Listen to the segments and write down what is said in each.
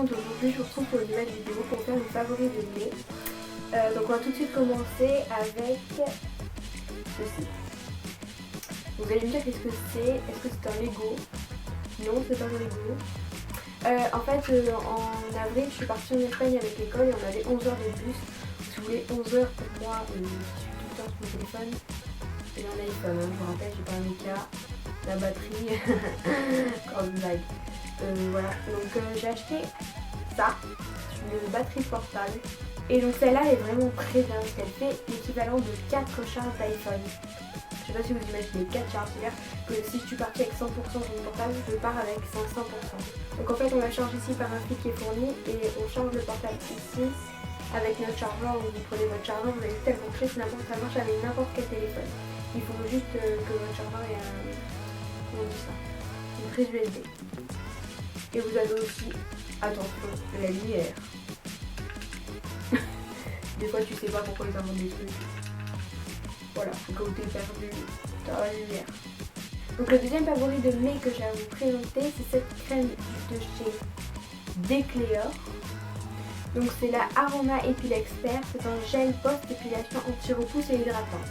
contre aujourd'hui je vous retrouve pour une nouvelle vidéo pour faire mes favoris de mai. Donc on va tout de suite commencer avec ceci. Vous allez me dire qu'est-ce que c'est. Est-ce que c'est un Lego? Non, c'est pas un Lego. En fait en avril je suis partie en Espagne avec l'école et on avait 11 heures de bus. Si vous voulez 11 heures pour moi, je suis tout le temps sur mon téléphone. J'ai un iPhone, hein, je vous rappelle, j'ai pas un Mika, la batterie, grande blague. Voilà, donc j'ai acheté ça, une batterie portable. Et donc celle-là est vraiment très bien parce qu'elle fait l'équivalent de 4 charges d'iPhone. Je sais pas si vous imaginez 4 charges, c'est-à-dire que si je suis partie avec 100% sur mon portable, je pars avec 500%. Donc en fait on la charge ici par un fil qui est fourni et on charge le portable ici avec notre chargeur. Donc vous prenez votre chargeur, vous avez juste à le brancher, ça marche avec n'importe quel téléphone. Il faut juste que votre chargeur ait une prise USB. Et vous avez aussi, attention, la lumière. Des fois tu sais pas pourquoi ils inventent des trucs. Voilà, quand t'es perdu, t'as la lumière. Donc le deuxième favori de mai que j'ai à vous présenter, c'est cette crème de chez Decléor. Donc c'est la Aroma Épile Expert, c'est un gel post-épilation anti-repousse et hydratant.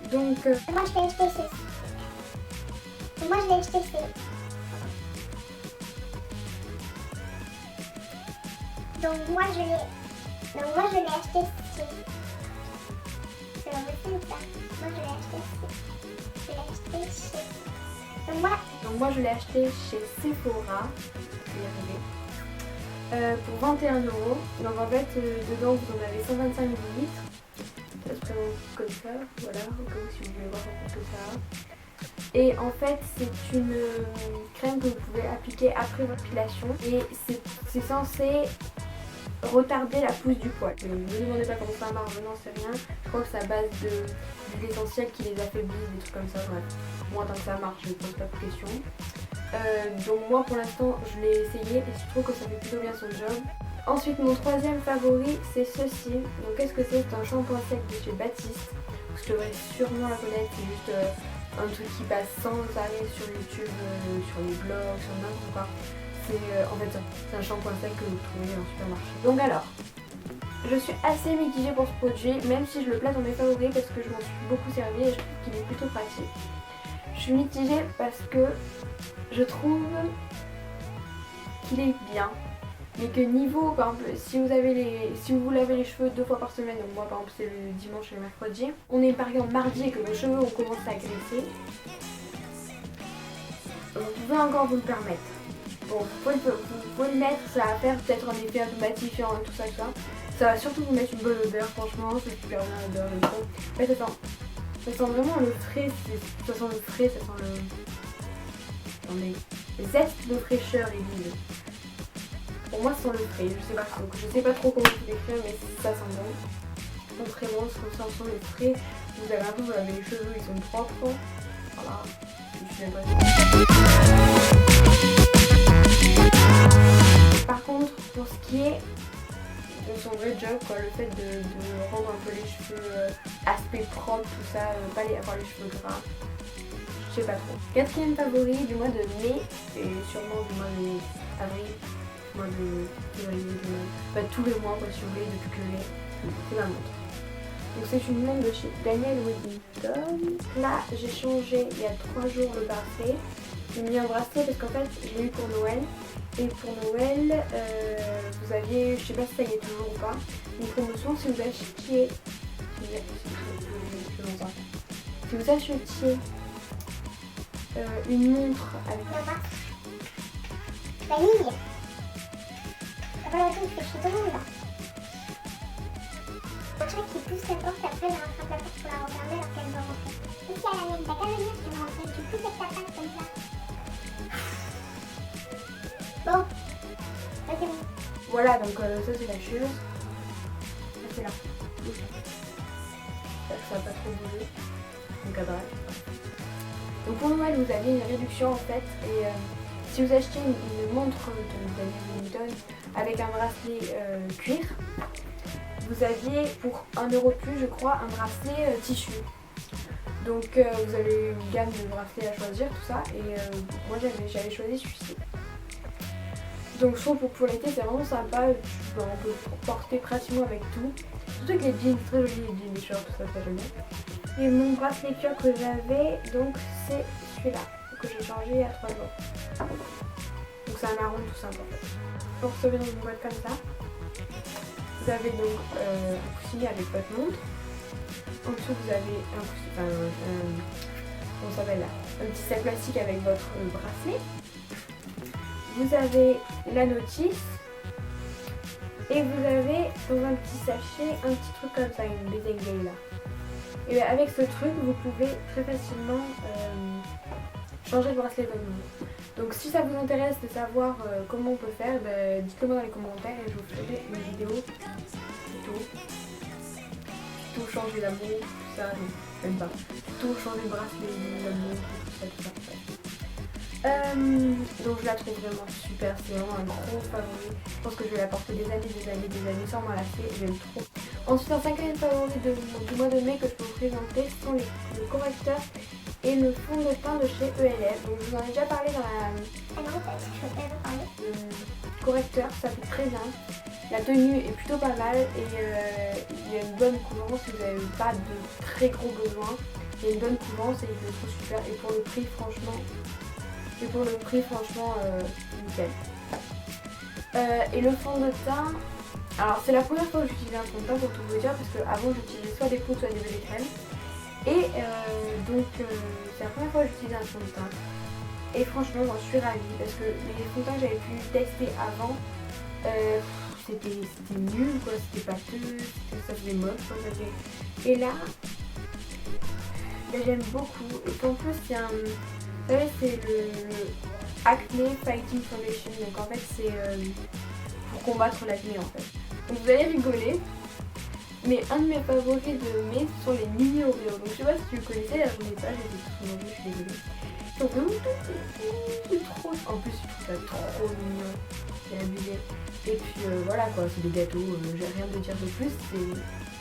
Donc moi je l'ai acheté chez... Moi je l'ai acheté chez... Donc moi je l'ai acheté chez... C'est pas possible ça. Moi je l'ai acheté chez... Donc moi je l'ai acheté chez Sephora. Je vais y arriver. Pour 21 €. Donc en fait dedans vous en avez 125 ml. Ça se présente comme ça, voilà, au cas où si vous voulez voir un peu ça. Et en fait c'est une crème que vous pouvez appliquer après votre épilation et c'est censé retarder la pousse du poil. Ne me demandez pas comment ça marche, non c'est rien. Je crois que c'est à base d'huile essentielle qui les affaiblit, des trucs comme ça, bref. Moi tant que ça marche je ne pose pas de questions. Donc moi pour l'instant je l'ai essayé et je trouve que ça fait plutôt bien son job. Ensuite mon troisième favori c'est ceci. Donc qu'est-ce que c'est? C'est un shampoing sec de chez Baptiste. Vous devrez sûrement la connaître, c'est juste un truc qui passe sans arrêt sur YouTube, sur les blogs, sur n'importe quoi. C'est en fait c'est un shampoing sec que vous trouvez en supermarché. Donc alors, je suis assez mitigée pour ce produit, même si je le place dans mes favoris parce que je m'en suis beaucoup servi et je trouve qu'il est plutôt pratique. Je suis mitigée parce que je trouve qu'il est bien. Mais que niveau, par exemple, si vous lavez les cheveux 2 fois par semaine, donc moi par exemple c'est le dimanche et le mercredi, on est par exemple mardi et que vos cheveux ont commencé à graisser, vous pouvez encore vous le permettre. Bon, vous pouvez le mettre, ça va faire peut-être un effet aromatifiant et tout ça, Ça va surtout vous mettre une bonne odeur, franchement, c'est super bien l'odeur. Ouais, ça sent vraiment le frais, ça sent le frais, ça sent le zeste de fraîcheur et d'huile. Pour moi ça sent le frais, je sais pas trop comment vous décrire mais ça sent bon. Ça sent très bon, ça sent le frais. Vous avez un peu, vous avez les cheveux, ils sont propres. Voilà, je suis même pas sûre. Par contre, pour ce qui est de son vrai job, quoi, le fait de rendre un peu les cheveux aspect propre, tout ça, pas avoir les cheveux gras, je sais pas trop. Quatrième favori du mois de mai et sûrement du mois d'avril. Mois de février, tous les mois quoi, si vous voulez, depuis que c'est ma montre. Donc c'est une montre de chez Daniel Wellington. Là j'ai changé il y a 3 jours le bracelet. J'ai mis un bracelet parce qu'en fait je l'ai eu pour Noël. Et pour Noël vous aviez, je sais pas si ça y est toujours ou pas, une promotion si vous achetiez une montre avec la ligne. Voilà tout, c'est chez tout le monde là. Un chat qui pousse la porte, après elle rattrape la porte pour la refermer alors qu'elle doit rentrer. Et si elle a la mienne, t'as qu'à venir, tu vas rentrer, tu pousses avec ta patte comme ça. Bon, ça c'est bon. Voilà, donc ça c'est la chose. Ça c'est là. Ça va pas trop bouger. Donc bref. Donc pour Noël vous avez une réduction en fait et si vous achetez une montre de Daniel Wellington avec un bracelet cuir, vous aviez pour 1 € de plus je crois un bracelet tissu. Donc vous avez une gamme de bracelets à choisir, tout ça, et moi j'avais choisi celui-ci. Donc je trouve que pour l'été c'est vraiment sympa, on peut porter pratiquement avec tout. Surtout que les jeans, très jolis les jeans, les shorts, tout ça très joli. Et mon bracelet cœur que j'avais, donc c'est celui-là, que j'ai changé il y a 3 jours. Donc c'est un marron tout simple en fait. Vous recevez dans une boîte comme ça. Vous avez donc un coussinet avec votre montre. En dessous vous avez un coussinet, comment ça s'appelle là, un petit sac plastique avec votre bracelet. Vous avez la notice. Et vous avez dans un petit sachet un petit truc comme ça, une bézingue là. Et bien avec ce truc, vous pouvez très facilement changer le bracelet de votre montre. Donc si ça vous intéresse de savoir comment on peut faire, dites-le moi dans les commentaires et je vous ferai une vidéo tout changer la montre, tout ça, non, même pas. Tout changer le bracelet, la montre, tout ça. Donc je la trouve vraiment super, c'est vraiment un gros favori. Je pense que je vais la porter des années sans m'en lasser, j'aime trop. Ensuite, un 5e favori du mois de mai que je peux vous présenter sont le correcteur et le fond de teint de chez ELF. Donc je vous en ai déjà parlé dans la... Ah non, je peux pas parler. Correcteur, ça fait très bien. La tenue est plutôt pas mal et il y a une bonne couvrance si vous n'avez pas de très gros besoins. Il y a une bonne couvrance et je le trouve super. Et pour le prix, franchement, nickel. Et le fond de teint, alors c'est la première fois que j'utilise un fond de teint pour tout vous dire parce qu'avant j'utilisais soit des poudres soit des crèmes. Et donc c'est la première fois que j'utilise un fond de teint. Et franchement moi je suis ravie parce que les fonds de teint que j'avais pu tester avant, c'était nul quoi, c'était pâteux, ça faisait moche quoi, et là j'aime beaucoup. Et en plus il y a un... Vous savez, c'est le Acne Fighting Foundation, donc en fait c'est pour combattre l'acné en fait. Donc vous allez rigoler, mais un de mes favoris de mai sont les mini Oreo. Donc je sais pas si vous connaissez, là j'en ai pas, j'ai des tout je suis désolée. Ils sont vraiment tout trop. En plus je trouve ça trop mignon, c'est abusé. Et puis voilà quoi, c'est des gâteaux, j'ai rien de dire de plus, c'est le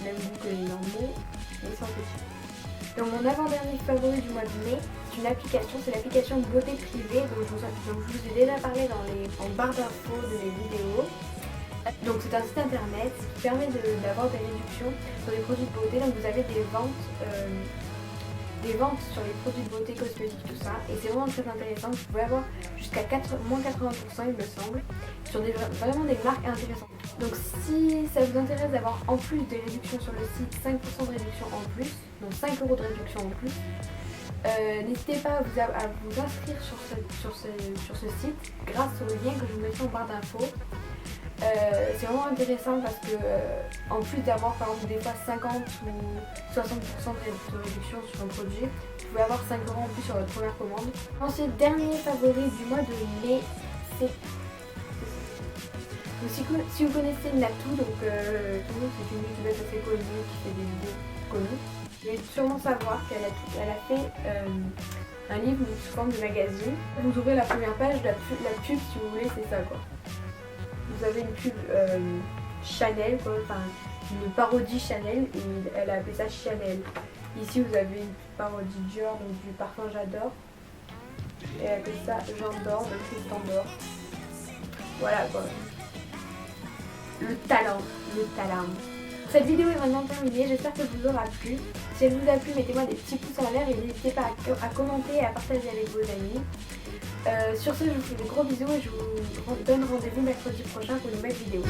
même goût que les normaux, mais sans petit. Donc mon avant-dernier favori du mois de mai, c'est une application, c'est l'application Beauté Privée, donc je vous ai déjà parlé en barre d'infos de mes vidéos. Donc c'est un site internet qui permet d'avoir des réductions sur les produits de beauté, donc vous avez des ventes sur les produits de beauté, cosmétiques, tout ça, et c'est vraiment très intéressant. Vous pouvez avoir jusqu'à moins 80% il me semble, sur vraiment des marques intéressantes. Donc si ça vous intéresse d'avoir en plus des réductions sur le site, 5% de réduction en plus, donc 5 € de réduction en plus, n'hésitez pas à vous inscrire sur ce site grâce au lien que je vous mettrai en barre d'infos. C'est vraiment intéressant parce que en plus d'avoir par exemple des fois 50 ou 60% de réduction sur un produit, vous pouvez avoir 5 € en plus sur votre première commande. Ensuite, dernier favori du mois de mai, c'est... Si vous connaissez Natou, donc c'est une youtubeuse assez connue qui fait des vidéos connues, vous allez sûrement savoir qu'elle a fait un livre sous forme de magazine. Vous ouvrez la première page, la pub si vous voulez, c'est ça quoi. Vous avez une pub Chanel, quoi, enfin une parodie Chanel, et elle a appelé ça Chanel. Ici vous avez une parodie Dior, donc du parfum J'adore, et elle a appelé ça Jean d'or, de Tristan d'or. Voilà quoi. Le talent. Cette vidéo est maintenant terminée, j'espère qu'elle vous aura plu. Si elle vous a plu, mettez-moi des petits pouces en l'air et n'hésitez pas à commenter et à partager avec vos amis. Sur ce, je vous fais des gros bisous et je vous donne rendez-vous mercredi prochain pour une nouvelle vidéo.